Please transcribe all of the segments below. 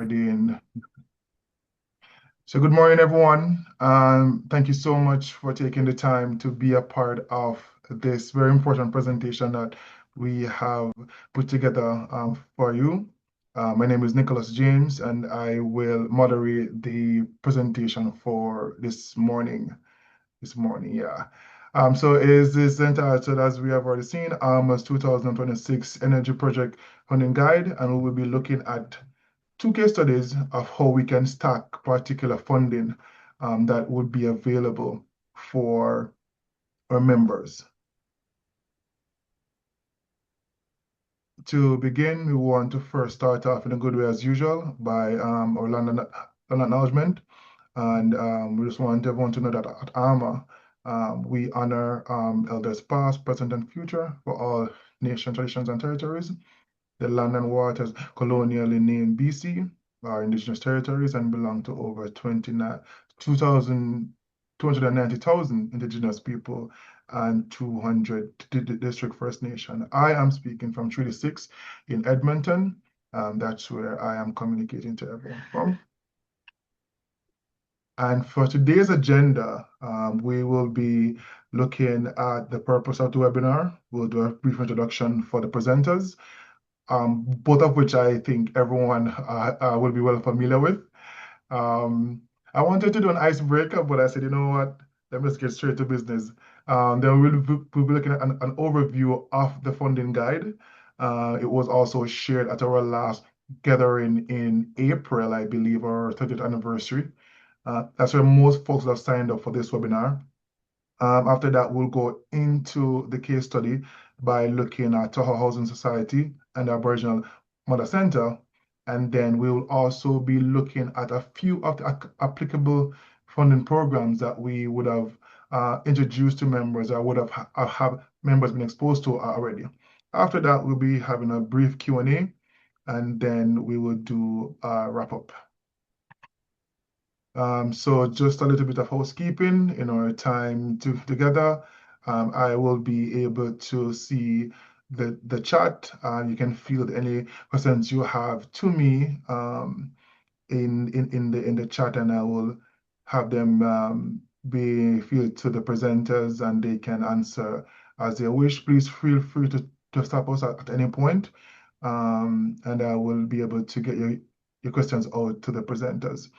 Recording. So good morning, everyone. Thank you so much for taking the time to be a part of this very important presentation that we have put together for you. My name is Nicholas James, and I will moderate the presentation for this morning. Yeah. So is this entitled, as we have already seen, AHMA's 2026 Energy Project Funding Guide, and we will be looking at two case studies of how we can stack particular funding that would be available for our members. To begin, we want to first start off in a good way as usual by our land acknowledgement. And we just want everyone to know that at AHMA, we honor elders past, present, and future for all nations, traditions, and territories. The land and waters colonially named BC are indigenous territories and belong to over 290,000 indigenous people and 200 district First Nation. I am speaking from Treaty 6 in Edmonton. That's where I am communicating to everyone from. And for today's agenda, we will be looking at the purpose of the webinar. We'll do a brief introduction for the presenters, both of which I think everyone will be well familiar with. I wanted to do an icebreaker, but I said, you know what, let me just get straight to business. Then we'll be looking at an overview of the funding guide. It was also shared at our last gathering in April, I believe, our 30th anniversary. That's where most folks have signed up for this webinar. After that, we'll go into the case study by looking at Toho Housing Society and the Aboriginal Mother Center. And then we will also be looking at a few of the applicable funding programs that we would have introduced to members or would have members been exposed to already. After that, we'll be having a brief Q&A, and then we will do a wrap-up. So just a little bit of housekeeping in our time together. I will be able to see the chat. You can field any questions you have to me in the chat, and I will have them be fielded to the presenters, and they can answer as they wish. Please feel free to stop us at any point, and I will be able to get your questions out to the presenters.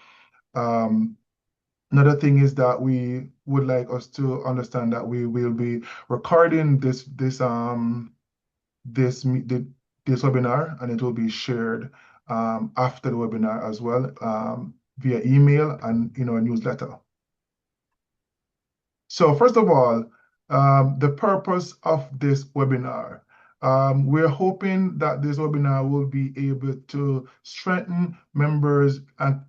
Another thing is that we would like us to understand that we will be recording this webinar, and it will be shared after the webinar as well via email and in our newsletter. So first of all, the purpose of this webinar. We're hoping that this webinar will be able to strengthen members' and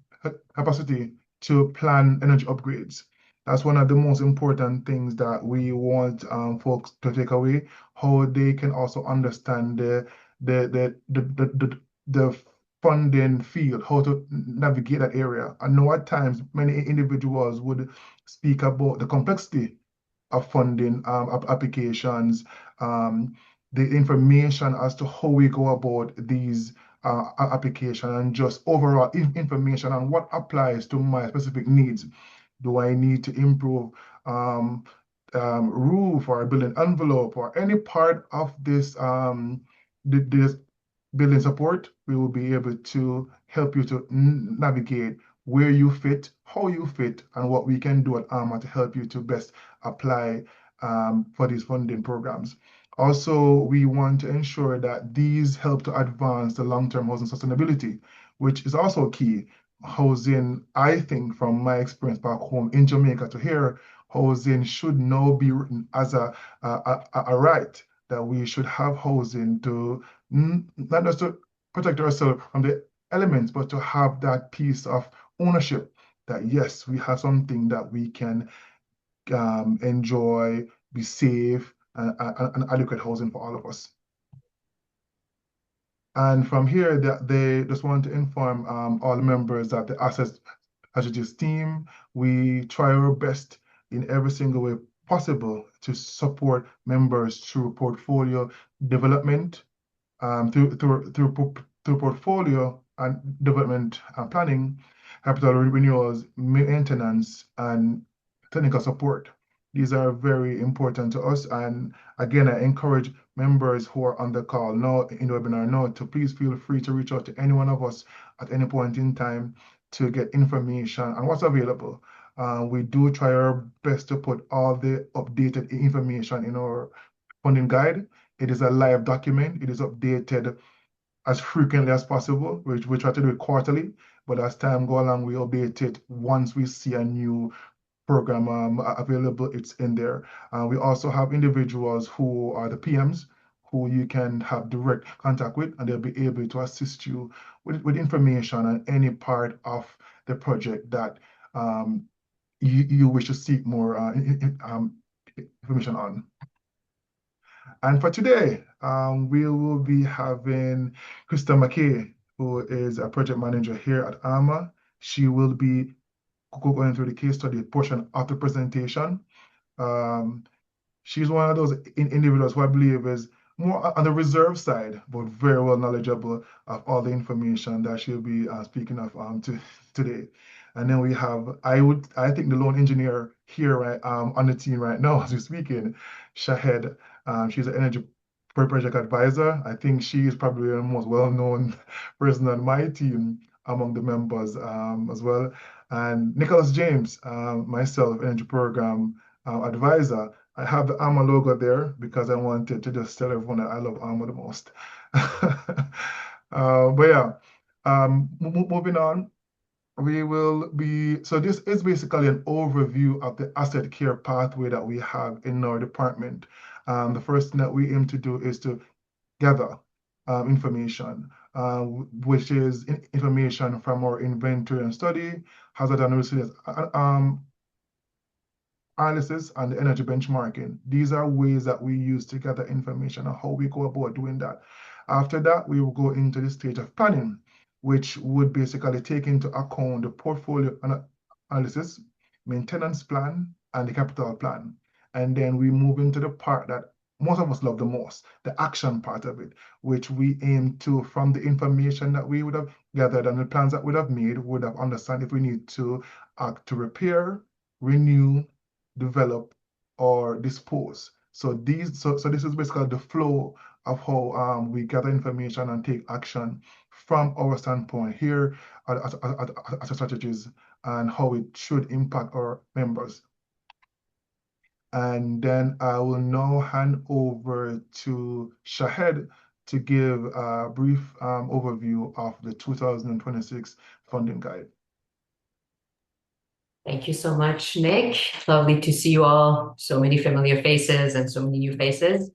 capacity to plan energy upgrades. That's one of the most important things that we want folks to take away, how they can also understand the funding field, how to navigate that area. I know at times many individuals would speak about the complexity of funding applications, the information as to how we go about these application, and just overall information on what applies to my specific needs. Do I need to improve roof or building envelope or any part of this building support? We will be able to help you to navigate where you fit, how you fit, and what we can do at AHMA to help you to best apply for these funding programs. Also, we want to ensure that these help to advance the long-term housing sustainability, which is also key. Housing, I think from my experience back home in Jamaica to here, housing should now be written as a right, that we should have housing to not just to protect ourselves from the elements, but to have that piece of ownership that yes, we have something that we can enjoy, be safe, and adequate housing for all of us. And from here, they just want to inform all members that the Assets Strategies team, we try our best in every single way possible to support members through portfolio development. Through portfolio, and development and planning, capital renewals, maintenance, and technical support. These are very important to us. And again, I encourage members who are on the call now, in the webinar now, to please feel free to reach out to any one of us at any point in time to get information on what's available. We do try our best to put all the updated information in our funding guide. It is a live document. It is updated as frequently as possible. We try to do it quarterly, but as time go along, we update it once we see a new program available, it's in there. We also have individuals who are the PMs who you can have direct contact with, and they'll be able to assist you with information on any part of the project that you wish to seek more information on. And for today, we will be having Krista McKay, who is a project manager here at AHMA. She will be going through the case study portion of the presentation. She's one of those individuals who I believe is more on the reserve side, but very well knowledgeable of all the information that she'll be speaking of today. And then we have, I think the lone engineer here on the team right now as we're speaking, Shahed. She's an energy project advisor. I think she is probably the most well-known person on my team among the members as well. And Nicholas James, myself, energy program advisor. I have the AHMA logo there because I wanted to just tell everyone that I love AHMA the most. But yeah, moving on, we will be, so this is basically an overview of the asset care pathway that we have in our department. The first thing that we aim to do is to gather information, which is information from our inventory and study, hazard and resilience analysis, and the energy benchmarking. These are ways that we use to gather information on how we go about doing that. After that, we will go into the stage of planning, which would basically take into account the portfolio analysis, maintenance plan, and the capital plan. And then we move into the part that most of us love the most, the action part of it, which we aim to, from the information that we would have gathered and the plans that we would have made, would have understand if we need to act to repair, renew, develop, or dispose. So this is basically the flow of how we gather information and take action from our standpoint here as strategies and how it should impact our members. And then I will now hand over to Shahed to give a brief overview of the 2026 funding guide. Thank you so much, Nick. Lovely to see you all. So many familiar faces and so many new faces.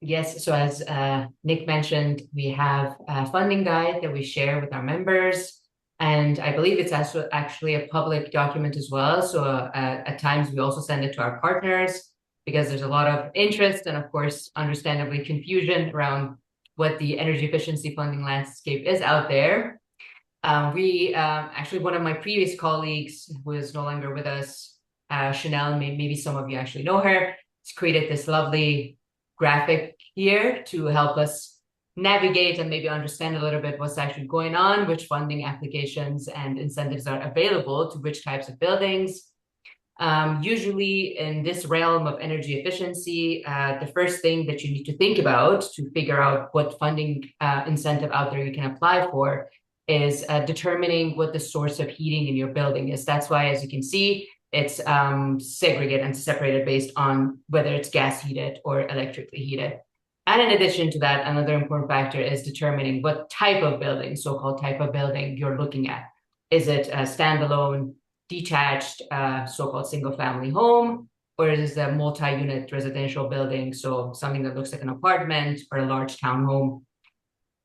Yes, so as Nick mentioned, we have a funding guide that we share with our members. And I believe it's also actually a public document as well. So at times we also send it to our partners because there's a lot of interest and, of course, understandably confusion around what the energy efficiency funding landscape is out there. Actually, one of my previous colleagues who is no longer with us, Chanel, maybe some of you actually know her, has created this lovely graphic here to help us navigate and maybe understand a little bit what's actually going on, which funding applications and incentives are available to which types of buildings. Usually in this realm of energy efficiency, the first thing that you need to think about to figure out what funding incentive out there you can apply for is determining what the source of heating in your building is. That's why, as you can see, it's segregated and separated based on whether it's gas heated or electrically heated. And in addition to that, another important factor is determining what type of building, so-called type of building, you're looking at. Is it a standalone, detached, so-called single-family home, or is it a multi-unit residential building, so something that looks like an apartment or a large townhome?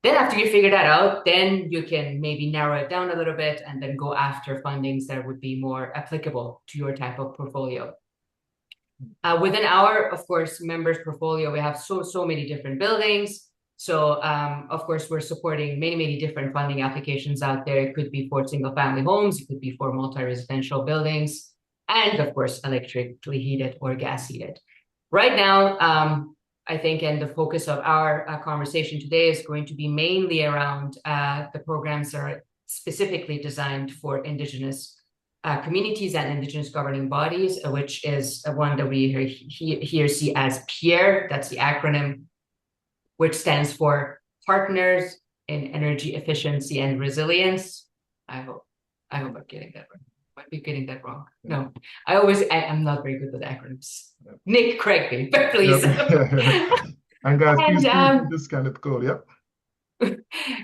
Then after you figure that out, then you can maybe narrow it down a little bit and then go after fundings that would be more applicable to your type of portfolio. Within our, of course, members' portfolio, we have so many different buildings. So, of course, we're supporting many different funding applications out there. It could be for single-family homes, it could be for multi-residential buildings, and of course, electrically heated or gas heated. Right now, I think, and the focus of our conversation today is going to be mainly around the programs that are specifically designed for Indigenous communities and Indigenous governing bodies, which is one that we here see as PEER. That's the acronym, which stands for Partners in Energy Efficiency and Resilience. I hope I'm getting that right. Might be getting that wrong. No, I'm not very good with acronyms. Nick, correct me, please. Yep. And guys, please And feel free to scan the code. Yep.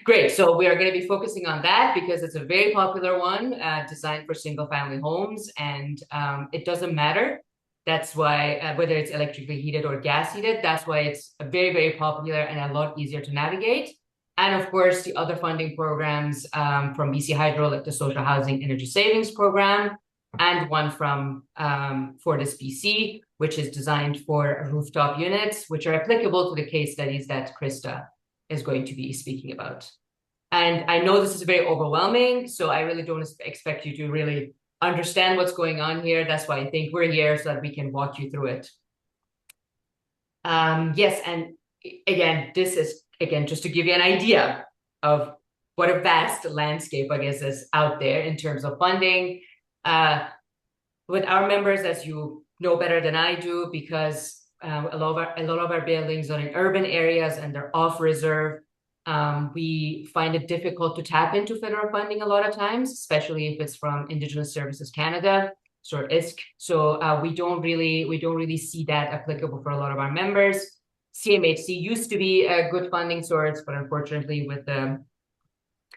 great. So we are going to be focusing on that because it's a very popular one, designed for single family homes, and it doesn't matter. That's why whether it's electrically heated or gas heated, that's why it's very, very popular and a lot easier to navigate. And of course, the other funding programs from BC Hydro, like the Social Housing Energy Savings Program, and one from Fortis BC, which is designed for rooftop units, which are applicable to the case studies that Krista is going to be speaking about. And I know this is very overwhelming, so I really don't expect you to really understand what's going on here. That's why I think we're here so that we can walk you through it. Yes, and again, this is, again, just to give you an idea of what a vast landscape, I guess, is out there in terms of funding. With our members, as you know better than I do, because a lot of our buildings are in urban areas and they're off reserve. We find it difficult to tap into federal funding a lot of times, especially if it's from Indigenous Services Canada, or ISC. So we don't really see that applicable for a lot of our members. CMHC used to be a good funding source, but unfortunately, with the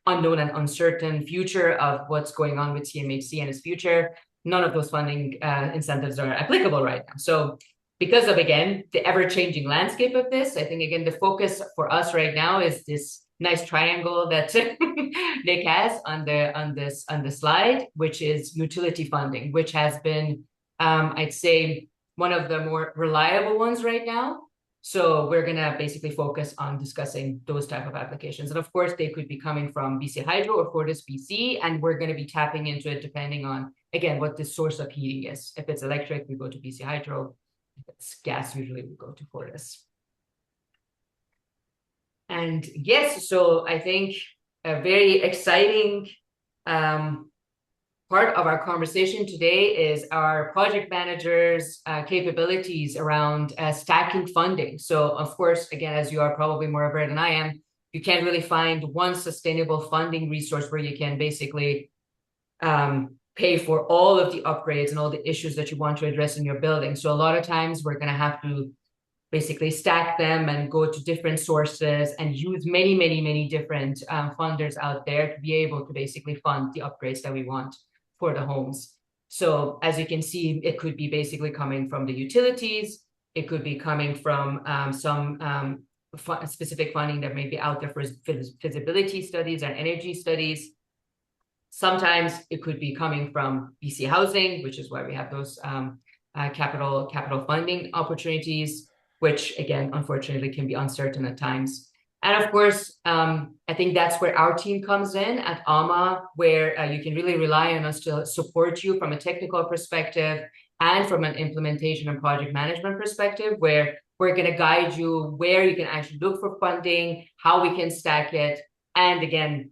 unknown and uncertain future of what's going on with CMHC and its future, none of those funding incentives are applicable right now. So because of, again, the ever-changing landscape of this, I think, again, the focus for us right now is this nice triangle that Nick has on the slide, which is utility funding, which has been, I'd say, one of the more reliable ones right now. So we're going to basically focus on discussing those type of applications. And of course, they could be coming from BC Hydro or Fortis BC, and we're going to be tapping into it depending on, again, what the source of heating is. If it's electric, we go to BC Hydro. If it's gas, usually we go to Fortis. And yes, so I think a very exciting part of our conversation today is our project managers' capabilities around stacking funding. So, of course, again, as you are probably more aware than I am, you can't really find one sustainable funding resource where you can basically pay for all of the upgrades and all the issues that you want to address in your building. So a lot of times we're going to have to basically stack them and go to different sources and use many, many, many different funders out there to be able to basically fund the upgrades that we want for the homes. So as you can see, it could be basically coming from the utilities. It could be coming from some specific funding that may be out there for feasibility studies and energy studies. Sometimes it could be coming from BC Housing, which is why we have those capital funding opportunities, which again, unfortunately, can be uncertain at times. And of course, I think that's where our team comes in at AHMA, where you can really rely on us to support you from a technical perspective and from an implementation and project management perspective, where we're going to guide you where you can actually look for funding, how we can stack it, and again,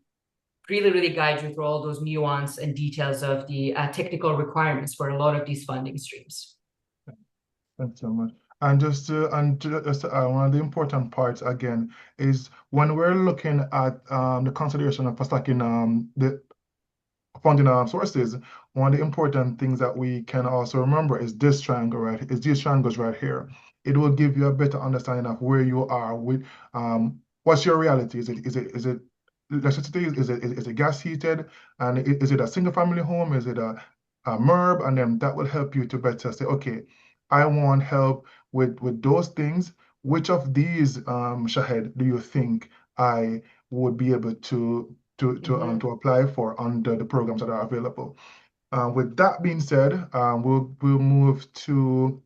really, really guide you through all those nuance and details of the technical requirements for a lot of these funding streams. Thanks so much. And one of the important parts again is when we're looking at the consideration of stacking the funding sources, one of the important things that we can also remember is this triangle is these triangles right here. It will give you a better understanding of where you are with what's your reality. Is it electricity? Is it gas heated? And is it a single family home? Is it a MERB? And then that will help you to better say, okay, I want help with those things. Which of these, Shahed, do you think I would be able to apply for under the programs that are available? With that being said, we'll move to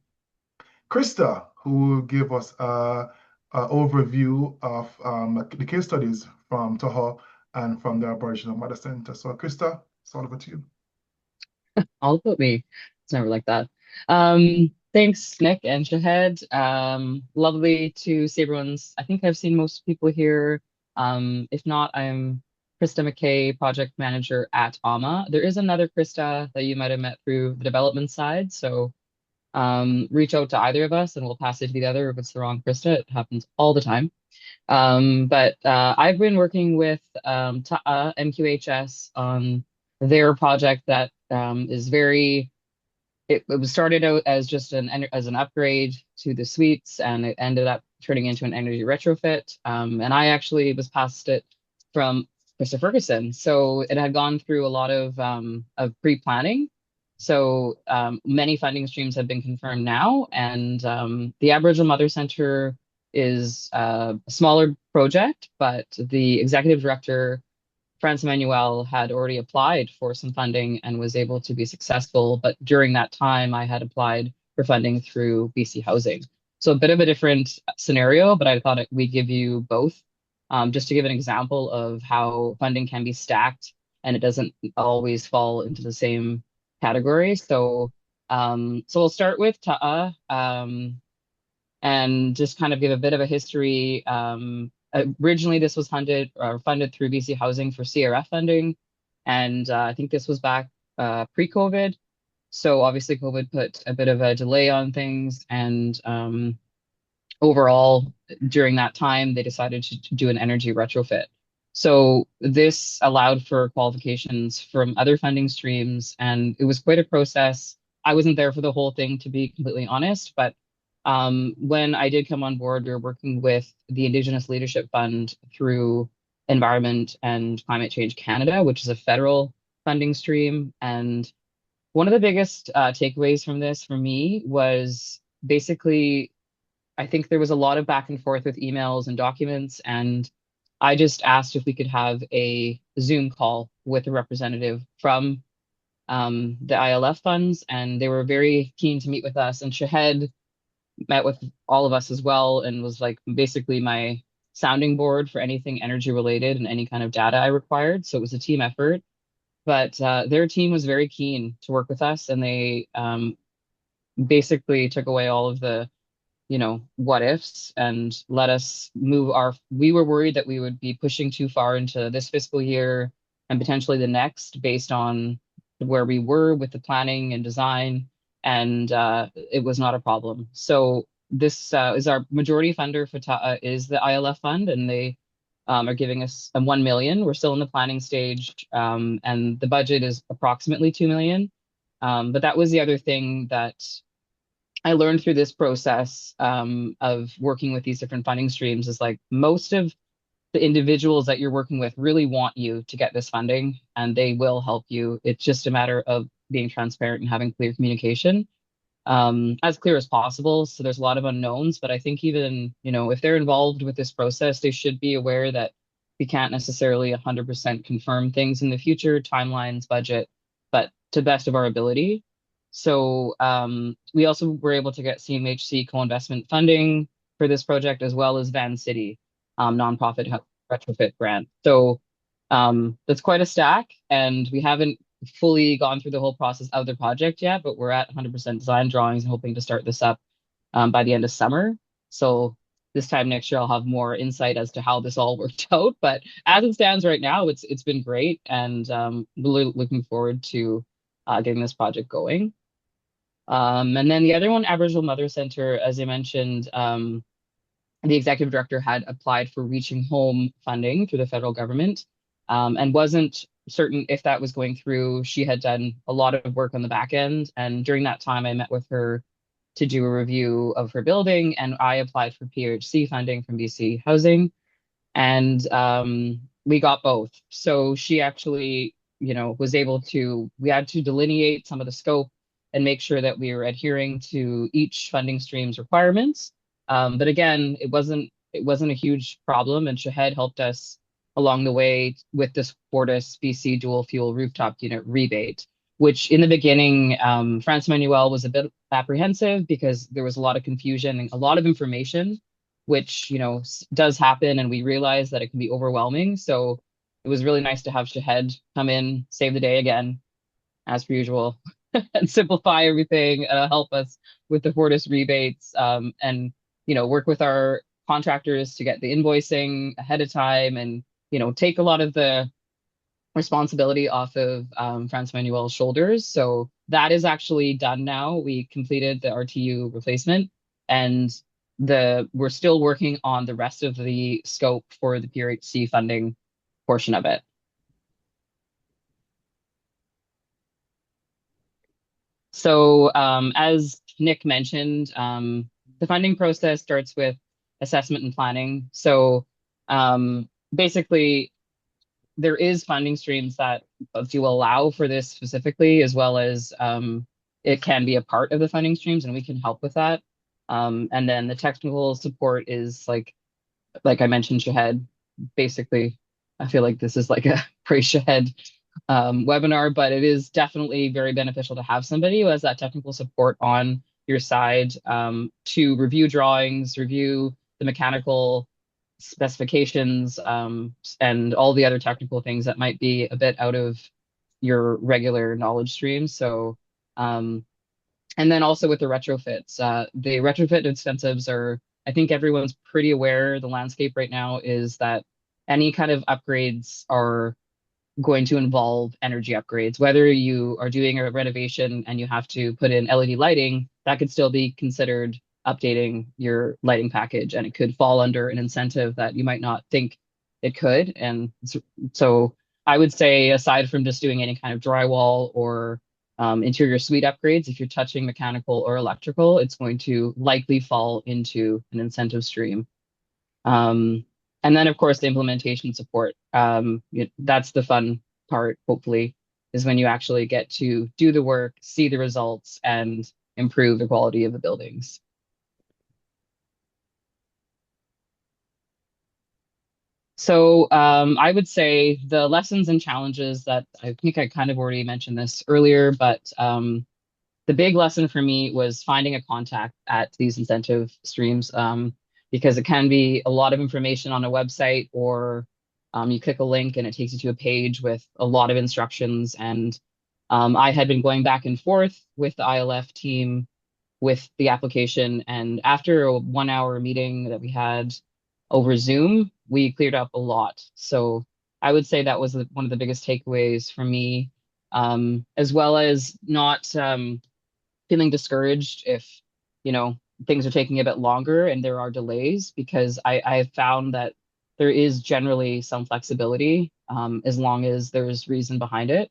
Krista, who will give us a overview of the case studies from Toho and from the Aboriginal Mother Center. So Krista, it's all over to you. All about me. It's never like that. Um, Thanks, Nick and Shahed. Lovely to see everyone's. I think I've seen most people here. If not, I'm Krista McKay, project manager at AHMA. There is another Krista that you might have met through the development side. So reach out to either of us and we'll pass it to the other if it's the wrong Krista. It happens all the time. But I've been working with TAA MQHS on their project that is very it was started out as just as an upgrade to the suites, and it ended up turning into an energy retrofit. And I actually was passed it from Mr. Ferguson, so it had gone through a lot of pre-planning. So many funding streams have been confirmed now, and the Aboriginal Mother Center is a smaller project, but the executive director France Emmanuel had already applied for some funding and was able to be successful. But during that time, I had applied for funding through BC Housing. So a bit of a different scenario, but I thought we'd give you both just to give an example of how funding can be stacked and it doesn't always fall into the same category. So we'll start with Ta'a. And just kind of give a bit of a history. Originally, this was funded through BC Housing for CRF funding, and I think this was back pre-COVID. So obviously, COVID put a bit of a delay on things, and overall, during that time, they decided to do an energy retrofit. So this allowed for qualifications from other funding streams, and it was quite a process. I wasn't there for the whole thing, to be completely honest, but when I did come on board, we were working with the Indigenous Leadership Fund through Environment and Climate Change Canada, which is a federal funding stream. And one of the biggest takeaways from this for me was basically I think there was a lot of back and forth with emails and documents, and I just asked if we could have a Zoom call with a representative from the ILF funds, and they were very keen to meet with us. And Shahed met with all of us as well, and was like basically my sounding board for anything energy related and any kind of data I required. So it was a team effort, but their team was very keen to work with us, and they basically took away all of the what ifs and let us we were worried that we would be pushing too far into this fiscal year and potentially the next based on where we were with the planning and design. And it was not a problem. So this is our majority funder for is the ILF fund, and they are giving us 1 million. We're still in the planning stage, and the budget is approximately 2 million. But that was the other thing that I learned through this process of working with these different funding streams is like most of the individuals that you're working with really want you to get this funding and they will help you. It's just a matter of being transparent and having clear communication, as clear as possible. So there's a lot of unknowns, but I think even, if they're involved with this process, they should be aware that we can't necessarily 100% confirm things in the future, timelines, budget, but to the best of our ability. So we also were able to get CMHC co-investment funding for this project, as well as Van City nonprofit retrofit grant. So that's quite a stack, and we haven't fully gone through the whole process of the project yet, but we're at 100% design drawings and hoping to start this up by the end of summer. So this time next year, I'll have more insight as to how this all worked out. But as it stands right now, it's been great, and really looking forward to getting this project going. And then the other one, Aboriginal Mother Center, as I mentioned, the executive director had applied for Reaching Home funding through the federal government, and wasn't certain if that was going through. She had done a lot of work on the back end, and during that time, I met with her to do a review of her building, and I applied for PHC funding from BC Housing, and we got both. So she actually, was able to. We had to delineate some of the scope and make sure that we were adhering to each funding stream's requirements. But again, it wasn't a huge problem, and Shahed helped us along the way with this Fortis BC dual fuel rooftop unit rebate, which in the beginning, France Manuel was a bit apprehensive because there was a lot of confusion and a lot of information, which does happen, and we realize that it can be overwhelming. So it was really nice to have Shahed come in, save the day again, as per usual. and simplify everything, help us with the Fortis rebates, and work with our contractors to get the invoicing ahead of time, and take a lot of the responsibility off of France Manuel's shoulders. So that is actually done now. We completed the RTU replacement, and we're still working on the rest of the scope for the PRHC funding portion of it. So as Nick mentioned, the funding process starts with assessment and planning. So basically, there is funding streams that do allow for this specifically, as well as it can be a part of the funding streams, and we can help with that. And then the technical support is like I mentioned, Shahed. Basically, I feel like this is like a praise Shahed webinar, but it is definitely very beneficial to have somebody who has that technical support on your side to review drawings, review the mechanical specifications, and all the other technical things that might be a bit out of your regular knowledge stream. So, and then also with the retrofits, the retrofit incentives are, I think everyone's pretty aware the landscape right now is that any kind of upgrades are going to involve energy upgrades. Whether you are doing a renovation and you have to put in LED lighting, that could still be considered updating your lighting package, and it could fall under an incentive that you might not think it could. And so I would say, aside from just doing any kind of drywall or interior suite upgrades, if you're touching mechanical or electrical, it's going to likely fall into an incentive stream. And then, of course, the implementation support. That's the fun part, hopefully, is when you actually get to do the work, see the results, and improve the quality of the buildings. So I would say the lessons and challenges that I think I kind of already mentioned this earlier, but the big lesson for me was finding a contact at these incentive streams, because it can be a lot of information on a website, or you click a link and it takes you to a page with a lot of instructions. And I had been going back and forth with the ILF team with the application. And after a 1 hour meeting that we had over Zoom, we cleared up a lot. So I would say that was one of the biggest takeaways for me, as well as not feeling discouraged if, things are taking a bit longer and there are delays, because I have found that there is generally some flexibility, as long as there's reason behind it.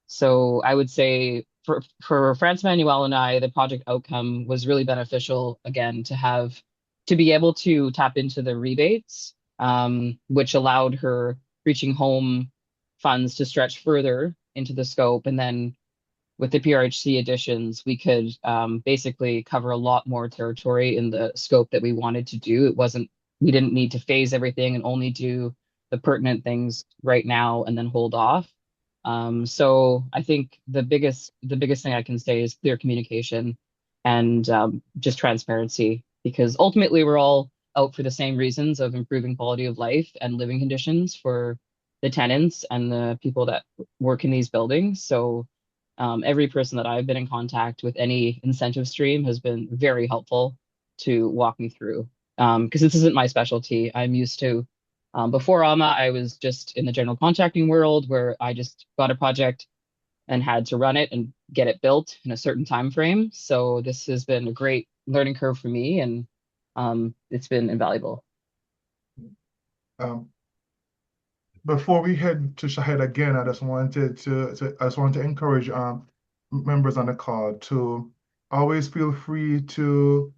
So I would say for France Manuel and I, the project outcome was really beneficial, again, to be able to tap into the rebates, which allowed her reaching home funds to stretch further into the scope. And then with the PRHC additions, we could basically cover a lot more territory in the scope that we wanted to do. We didn't need to phase everything and only do the pertinent things right now and then hold off. So I think the biggest thing I can say is clear communication and just transparency, because ultimately we're all out for the same reasons of improving quality of life and living conditions for the tenants and the people that work in these buildings. So every person that I've been in contact with any incentive stream has been very helpful to walk me through. Because this isn't my specialty. I'm used to, before AHMA, I was just in the general contracting world, where I just got a project and had to run it and get it built in a certain time frame. So this has been a great learning curve for me, and it's been invaluable. Um, Before we head to Shahid again, I just wanted to encourage members on the call to always feel free to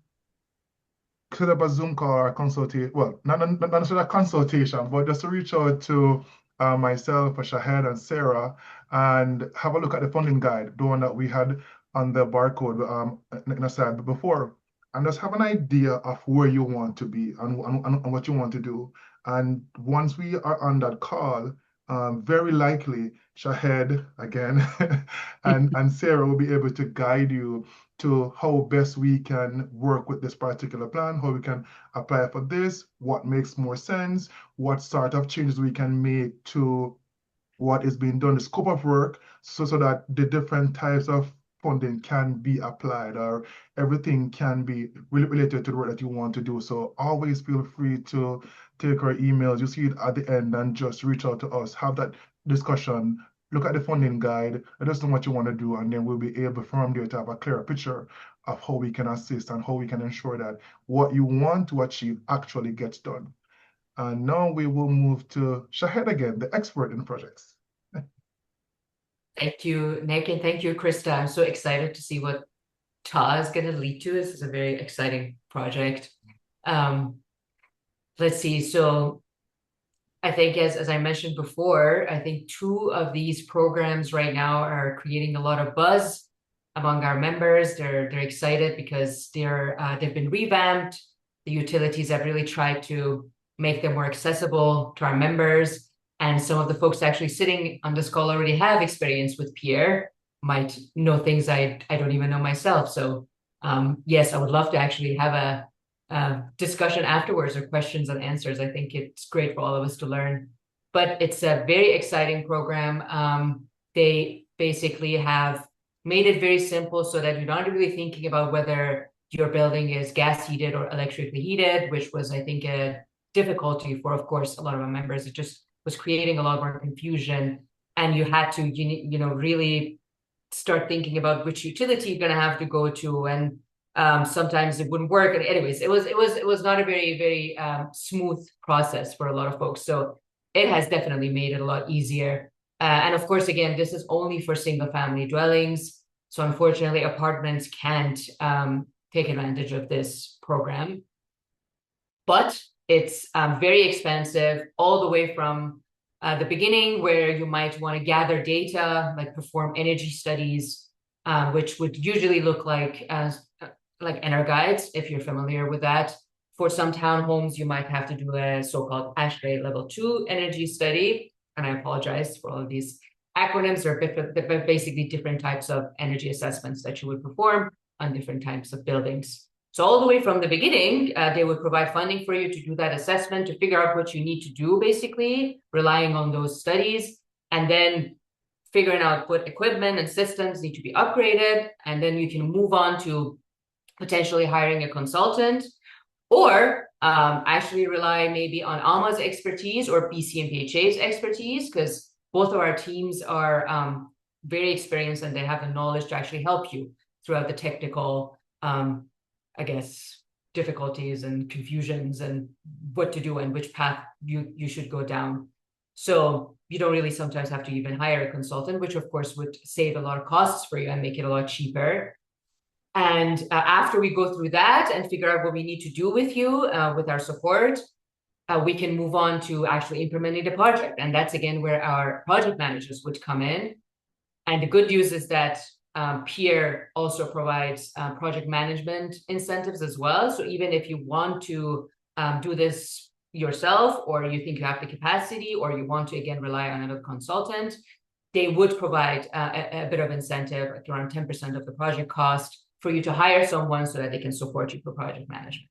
set up a Zoom call or a consultation. Well, not necessarily a consultation, but just to reach out to myself, Shahed, and Sarah, and have a look at the funding guide, the one that we had on the barcode in the side before, and just have an idea of where you want to be and what you want to do. And once we are on that call, very likely Shahed again and Sarah will be able to guide you to how best we can work with this particular plan, how we can apply for this, what makes more sense, what sort of changes we can make to what is being done, the scope of work, so that the different types of funding can be applied, or everything can be related to the work that you want to do. So always feel free to take our emails. You see it at the end and just reach out to us, have that discussion, look at the funding guide, let us know what you want to do, and then we'll be able from there to have a clearer picture of how we can assist and how we can ensure that what you want to achieve actually gets done. And now we will move to Shahed again, the expert in projects. Thank you, Nick, and thank you, Krista. I'm so excited to see what TA is going to lead to. This is a very exciting project. Let's see. So I think as I mentioned before, I think two of these programs right now are creating a lot of buzz among our members. They're excited because they've been revamped. The utilities have really tried to make them more accessible to our members. And some of the folks actually sitting on this call already have experience with Pierre, might know things I don't even know myself. So yes, I would love to actually have a discussion afterwards or questions and answers. I think it's great for all of us to learn. But it's a very exciting program. They basically have made it very simple so that you're not really thinking about whether your building is gas heated or electrically heated, which was, I think, a difficulty for, of course, a lot of our members. It just was creating a lot more confusion, and you had to, really start thinking about which utility you're going to have to go to, and sometimes it wouldn't work. And anyways, it was not a very smooth process for a lot of folks. So it has definitely made it a lot easier. And of course, again, this is only for single family dwellings. So unfortunately, apartments can't take advantage of this program. But it's very expensive, all the way from the beginning, where you might want to gather data, like perform energy studies, which would usually look like Energides, if you're familiar with that. For some townhomes, you might have to do a so-called ASHRAE Level 2 energy study. And I apologize for all of these acronyms. They're basically different types of energy assessments that you would perform on different types of buildings. So all the way from the beginning, they would provide funding for you to do that assessment, to figure out what you need to do, basically, relying on those studies, and then figuring out what equipment and systems need to be upgraded. And then you can move on to potentially hiring a consultant, or actually rely maybe on AHMA's expertise or BCMPHA's expertise, because both of our teams are very experienced and they have the knowledge to actually help you throughout the technical, difficulties and confusions and what to do and which path you should go down. So you don't really sometimes have to even hire a consultant, which of course would save a lot of costs for you and make it a lot cheaper. And after we go through that and figure out what we need to do with you, with our support, we can move on to actually implementing the project. And that's, again, where our project managers would come in. And the good news is that Pierre also provides project management incentives as well. So even if you want to do this yourself, or you think you have the capacity, or you want to, again, rely on another consultant, they would provide a bit of incentive, like around 10% of the project cost, for you to hire someone so that they can support you for project management.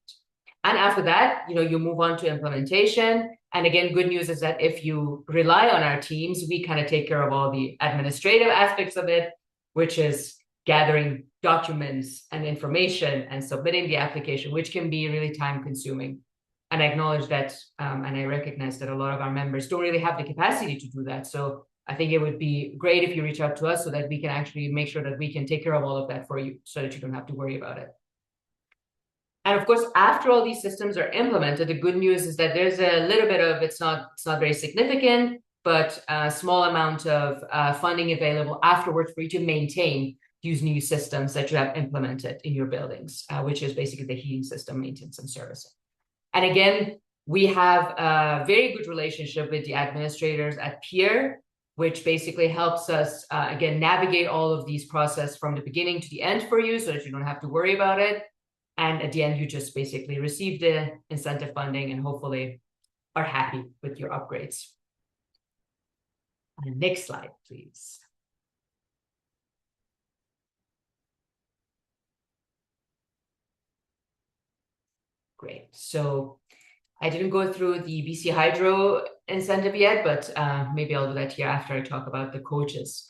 And after that, you move on to implementation. And again, good news is that if you rely on our teams, we kind of take care of all the administrative aspects of it, which is gathering documents and information and submitting the application, which can be really time consuming. And I acknowledge that, and I recognize that a lot of our members don't really have the capacity to do that. So I think it would be great if you reach out to us so that we can actually make sure that we can take care of all of that for you so that you don't have to worry about it. And of course, after all these systems are implemented, the good news is that there's a little bit of, it's not very significant, but a small amount of funding available afterwards for you to maintain these new systems that you have implemented in your buildings, which is basically the heating system maintenance and servicing. And again, we have a very good relationship with the administrators at Pierre, which basically helps us, again, navigate all of these processes from the beginning to the end for you so that you don't have to worry about it. And at the end, you just basically receive the incentive funding and hopefully are happy with your upgrades. Next slide, please. Great. So I didn't go through the BC Hydro incentive yet, but maybe I'll do that here after I talk about the coaches.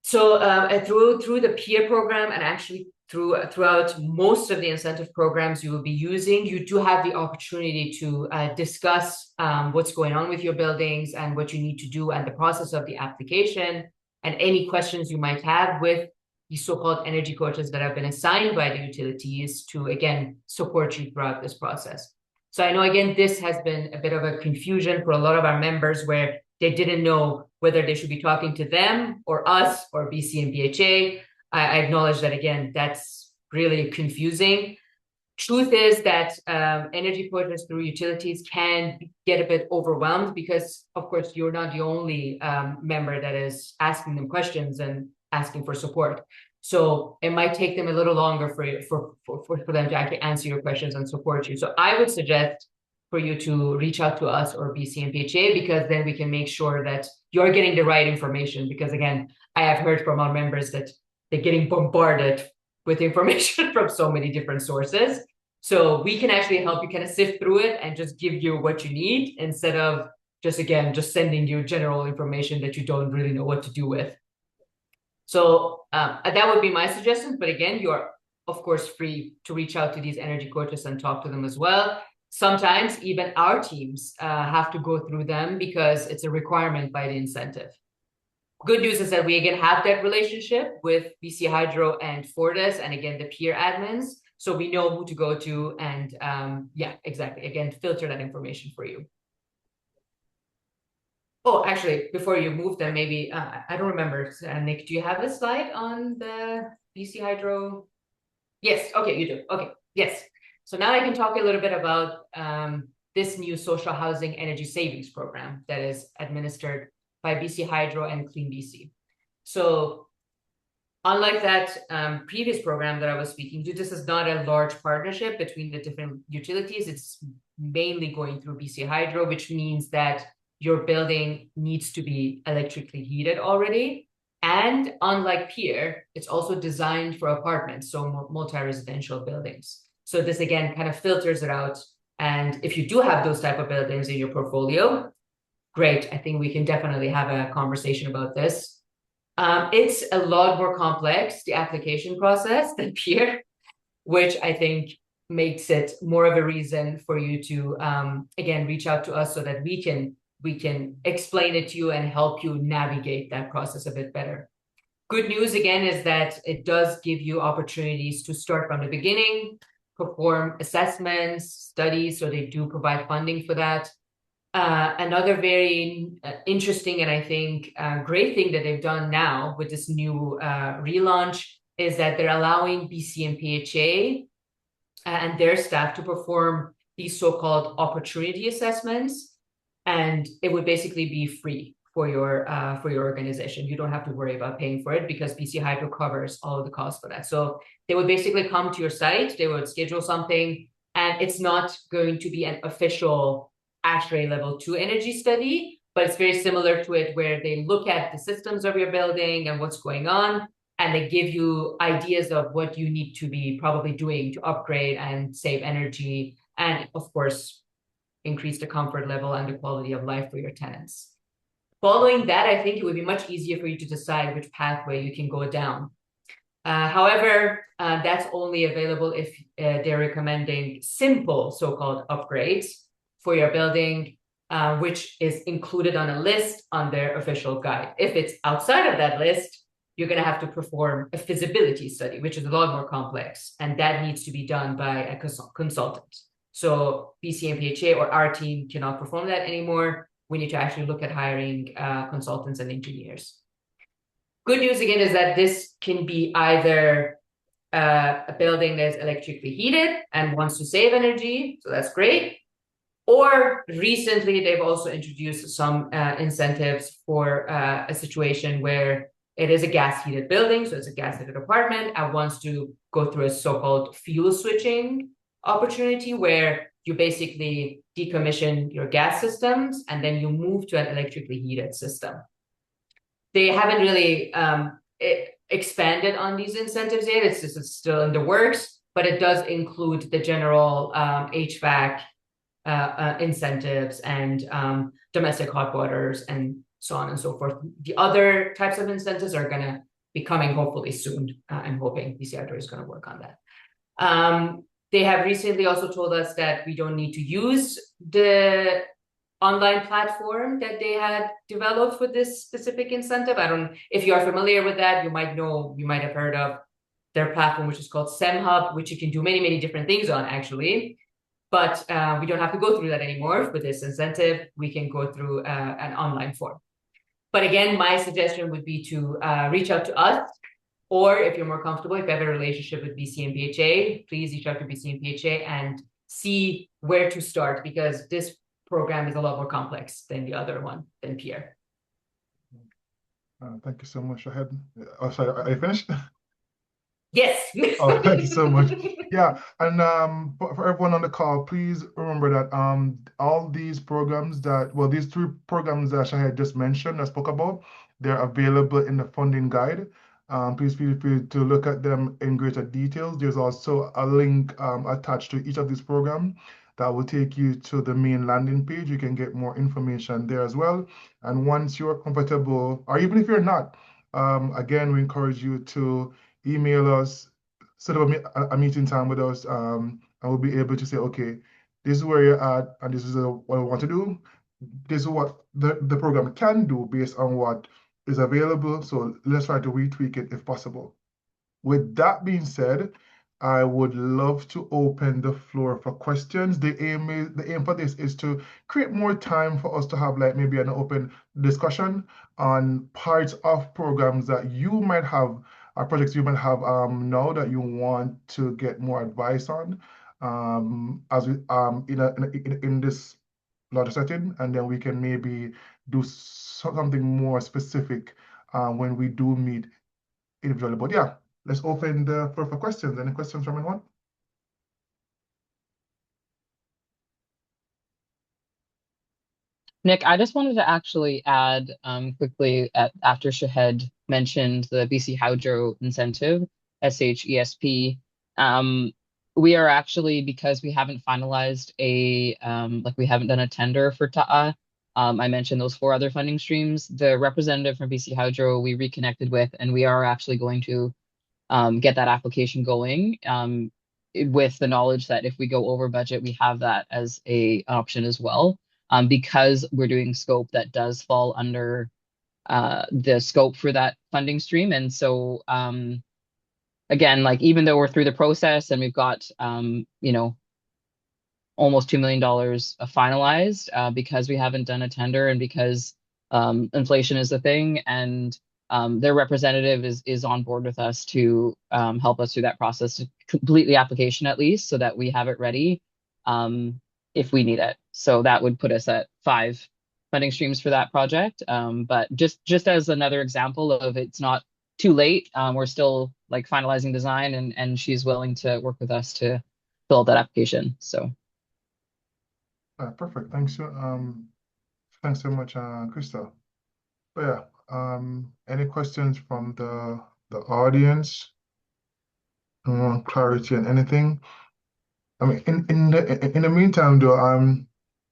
So through the peer program and actually throughout most of the incentive programs you will be using, you do have the opportunity to discuss what's going on with your buildings and what you need to do and the process of the application and any questions you might have with the so-called energy coaches that have been assigned by the utilities to, again, support you throughout this process. So I know, again, this has been a bit of a confusion for a lot of our members where they didn't know whether they should be talking to them or us or BC and BHA. I acknowledge that, again, that's really confusing. Truth is that energy projects through utilities can get a bit overwhelmed because, of course, you're not the only member that is asking them questions and asking for support. So it might take them a little longer for them to actually answer your questions and support you. So I would suggest for you to reach out to us or BC and PHA, because then we can make sure that you're getting the right information. Because again, I have heard from our members that they're getting bombarded with information from so many different sources. So we can actually help you kind of sift through it and just give you what you need instead of just sending you general information that you don't really know what to do with. So that would be my suggestion. But again, you are, of course, free to reach out to these energy coaches and talk to them as well. Sometimes even our teams have to go through them because it's a requirement by the incentive. Good news is that we again have that relationship with BC Hydro and Fortis and again the peer admins. So we know who to go to and yeah, exactly. Again, filter that information for you. Oh, actually, before you move them, maybe, I don't remember, Nick, do you have a slide on the BC Hydro? Yes, okay, you do. Okay, yes. So now I can talk a little bit about this new social housing energy savings program that is administered by BC Hydro and Clean BC. So unlike that previous program that I was speaking to, this is not a large partnership between the different utilities. It's mainly going through BC Hydro, which means that your building needs to be electrically heated already. And unlike peer, it's also designed for apartments, so multi-residential buildings. So this again kind of filters it out. And if you do have those type of buildings in your portfolio, great. I think we can definitely have a conversation about this. It's a lot more complex, the application process, than peer, which I think makes it more of a reason for you to again reach out to us so that we can explain it to you and help you navigate that process a bit better. Good news again is that it does give you opportunities to start from the beginning, perform assessments, studies, so they do provide funding for that. Another very interesting and I think great thing that they've done now with this new relaunch is that they're allowing BC and PHA and their staff to perform these so-called opportunity assessments. And it would basically be free for your organization. You don't have to worry about paying for it because BC Hydro covers all of the costs for that. So they would basically come to your site, they would schedule something, and it's not going to be an official ASHRAE level 2 energy study, but it's very similar to it where they look at the systems of your building and what's going on, and they give you ideas of what you need to be probably doing to upgrade and save energy, and of course, increase the comfort level and the quality of life for your tenants. Following that, I think it would be much easier for you to decide which pathway you can go down. However, that's only available if they're recommending simple so-called upgrades for your building, which is included on a list on their official guide. If it's outside of that list, you're going to have to perform a feasibility study, which is a lot more complex, and that needs to be done by a consultant. So BC and PHA or our team cannot perform that anymore. We need to actually look at hiring consultants and engineers. Good news again is that this can be either a building that's electrically heated and wants to save energy, so that's great. Or recently, they've also introduced some incentives for a situation where it is a gas-heated building, so it's a gas-heated apartment, and wants to go through a so-called fuel switching opportunity where you basically decommission your gas systems and then you move to an electrically heated system. They haven't really expanded on these incentives yet. It's still in the works, but it does include the general HVAC incentives and domestic hot waters and so on and so forth. The other types of incentives are going to be coming hopefully soon. I'm hoping BC Hydro is going to work on that. They have recently also told us that we don't need to use the online platform that they had developed for this specific incentive. I don't know if you are familiar with that. You might have heard of their platform, which is called SemHub, which you can do many different things on, actually. But we don't have to go through that anymore for this incentive. We can go through an online form. But again, my suggestion would be to reach out to us, or if you're more comfortable, if you have a relationship with BC and PHA, please reach out to BC and PHA and see where to start, because this program is a lot more complex than the other one, than Pierre. Thank you so much. Shahid. Oh, sorry, are you finished? Yes. Oh, thank you so much. Yeah, and for everyone on the call, please remember that all these programs these three programs that Shahid just mentioned, I spoke about, they're available in the funding guide. Please feel free to look at them in greater details. There's also a link attached to each of these programs that will take you to the main landing page. You can get more information there as well. And once you're comfortable, or even if you're not, again, we encourage you to email us, set up a meeting time with us, and we'll be able to say, okay, this is where you're at, and this is what we want to do. This is what the program can do based on what is available. So let's try to retweak it if possible. With that being said, I would love to open the floor for questions. The aim for this is to create more time for us to have like maybe an open discussion on parts of programs that you might have, or projects you might have now that you want to get more advice on, as we in this larger setting, and then we can maybe do something more specific when we do meet individually. But yeah, let's open the floor for questions. Any questions from anyone? Nick, I just wanted to actually add quickly after Shahed mentioned the BC Hydro incentive, SHESP. We are actually, because we haven't finalized we haven't done a tender for TAA. I mentioned those 4 other funding streams. The representative from BC Hydro we reconnected with, and we are actually going to get that application going with the knowledge that if we go over budget, we have that as an option as well. Because we're doing scope that does fall under the scope for that funding stream. And so, again, like even though we're through the process and we've got, almost $2 million finalized, because we haven't done a tender and because inflation is a thing, and their representative is on board with us to help us through that process to complete the application at least, so that we have it ready if we need it. So that would put us at 5 funding streams for that project. But just as another example of it's not too late, we're still like finalizing design, and she's willing to work with us to build that application. So Perfect. Thanks. Thanks so much, Krista. But yeah, any questions from the audience? Clarity on anything? I mean, in the meantime, though,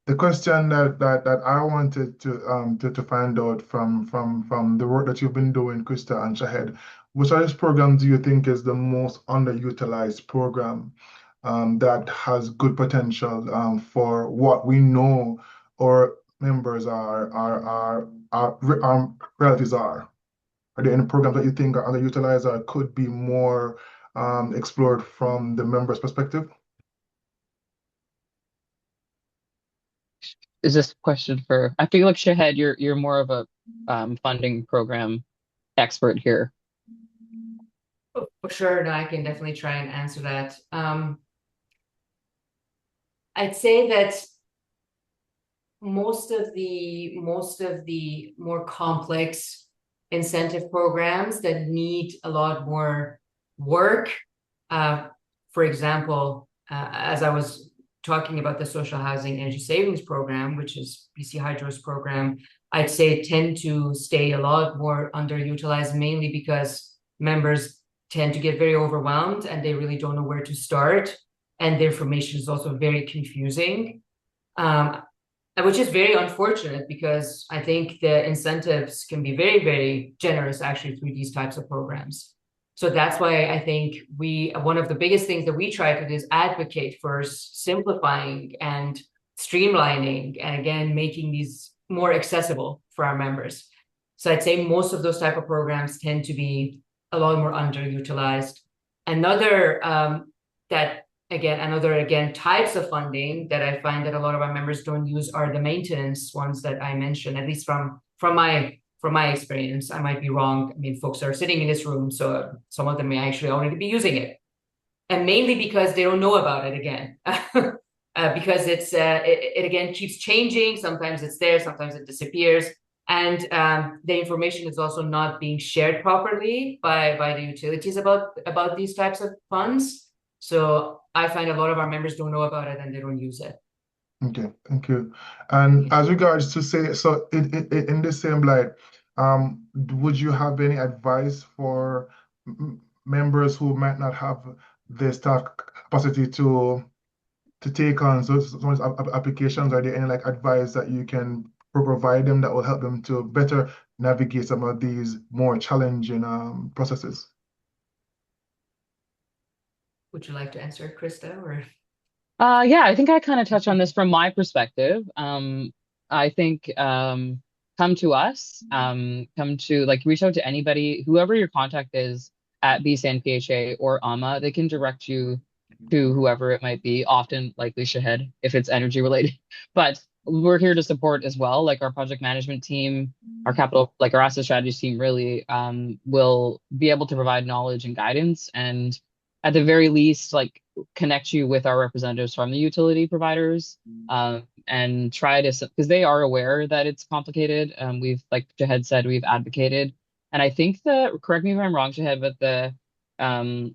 the question that I wanted to find out from the work that you've been doing, Krista and Shahed, which of these programs do you think is the most underutilized program that has good potential for what we know our members relatives are? Are there any programs that you think are underutilized or could be more explored from the members' perspective? is this question for, I feel like Shahed, you're more of a funding program expert here. Oh, for sure. No, I can definitely try and answer that. I'd say that most of the more complex incentive programs that need a lot more work, for example, as I was talking about the social housing energy savings program, which is BC Hydro's program, I'd say tend to stay a lot more underutilized, mainly because members tend to get very overwhelmed and they really don't know where to start. And the information is also very confusing. which is very unfortunate because I think the incentives can be very, very generous actually through these types of programs. So that's why I think one of the biggest things that we try to do is advocate for simplifying and streamlining and again, making these more accessible for our members. So I'd say most of those type of programs tend to be a lot more underutilized. Another that Another types of funding that I find that a lot of our members don't use are the maintenance ones that I mentioned, at least from my experience. I might be wrong. I mean, folks are sitting in this room, so some of them may actually already be using it, and mainly because they don't know about it again. Because it again keeps changing. Sometimes it's there, sometimes it disappears, and the information is also not being shared properly by the utilities about these types of funds. So I find a lot of our members don't know about it and they don't use it. Okay, thank you. And Yeah. as regards to say, so in the same light, would you have any advice for members who might not have the staff capacity to take on some of these applications? Are there any like advice that you can provide them that will help them to better navigate some of these more challenging processes? Would you like to answer, Krista, or? Yeah, I think I kind of touch on this from my perspective. I think come to us, come to like reach out to anybody, whoever your contact is at BCNPHA or AHMA, they can direct you to whoever it might be, often likely Shahed if it's energy related. But we're here to support as well. Like our project management team, our capital, like our asset strategies team really will be able to provide knowledge and guidance and at the very least, like connect you with our representatives from the utility providers and try to, because they are aware that it's complicated. We've, like Shahed said, we've advocated. And I think correct me if I'm wrong, Shahed, but the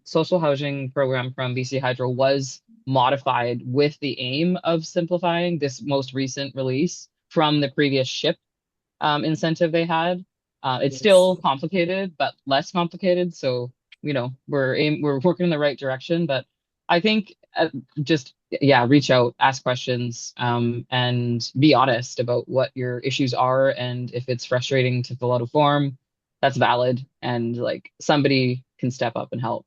social housing program from BC Hydro was modified with the aim of simplifying this most recent release from the previous SHIP incentive they had. It's Yes. still complicated, but less complicated. So, we're working in the right direction. But I think just yeah, reach out, ask questions, and be honest about what your issues are. And if it's frustrating to fill out a form, that's valid, and like somebody can step up and help.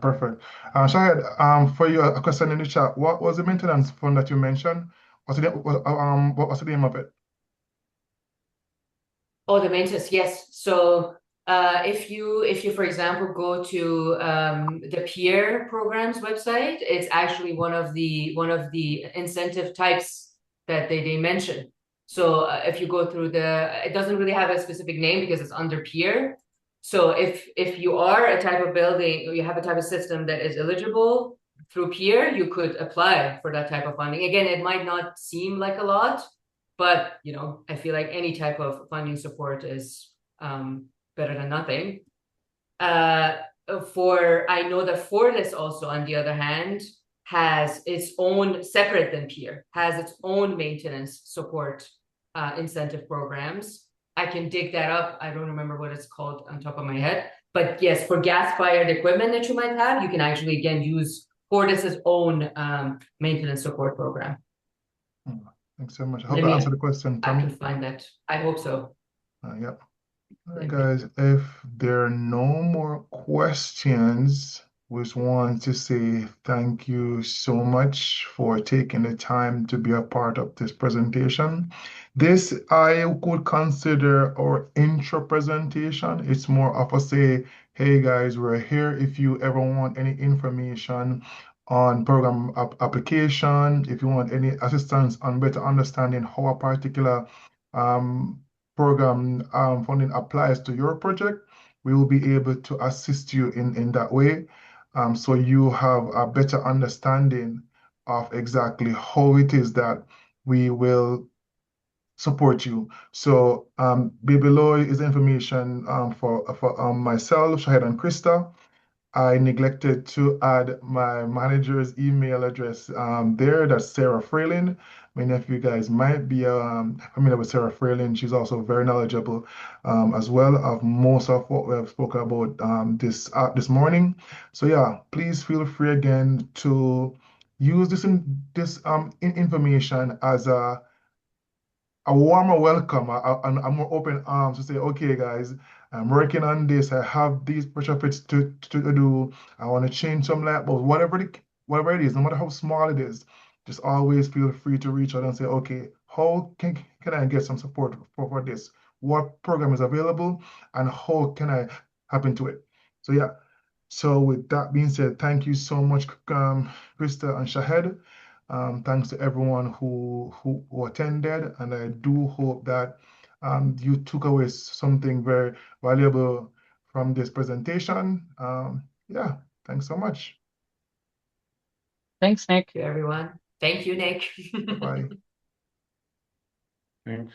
Perfect. Shahid, for you, a question in the chat. What was the maintenance fund that you mentioned? What was the name of it? Oh, the maintenance, yes. So if you for example go to the peer programs website, it's actually one of the incentive types that they mention. So if you go through it doesn't really have a specific name because it's under peer. So if you are a type of building or you have a type of system that is eligible through peer, you could apply for that type of funding. Again, it might not seem like a lot, but I feel like any type of funding support is better than nothing. For I know that Fortis also, on the other hand, has its own separate than peer, has its own maintenance support incentive programs. I can dig that up. I don't remember what it's called on top of my head. But yes, for gas-fired equipment that you might have, you can actually again use Fortis's own maintenance support program. Thanks so much. I hope Let that me answered the question, I can Tommy. find that. I hope so. Yep. All right, Let me. guys. If there are no more questions, we just want to say thank you so much for taking the time to be a part of this presentation. This I could consider our intro presentation. It's more of a say, hey guys, we're here if you ever want any information on program application, if you want any assistance on better understanding how a particular um, program funding applies to your project, we will be able to assist you in that way. So you have a better understanding of exactly how it is that we will support you. So below is information for myself, Shahid and Krista. I neglected to add my manager's email address there. That's Sarah Fralin. Many of you guys might be familiar with Sarah Fralin. She's also very knowledgeable as well of most of what we have spoken about this morning. So yeah, please feel free again to use this information as a a warmer welcome, and a more open arms to say, okay, guys, I'm working on this. I have these retrofits to do. I want to change some light bulbs, whatever it is, no matter how small it is. Just always feel free to reach out and say, okay, how can I get some support for this? What program is available, and how can I happen to it? So yeah. So with that being said, thank you so much, Krista and Shahed. Thanks to everyone who attended, and I do hope that you took away something very valuable from this presentation. Yeah, thanks so much. Thanks, Nick. To everyone. Thank you, Nick. Bye. Thanks.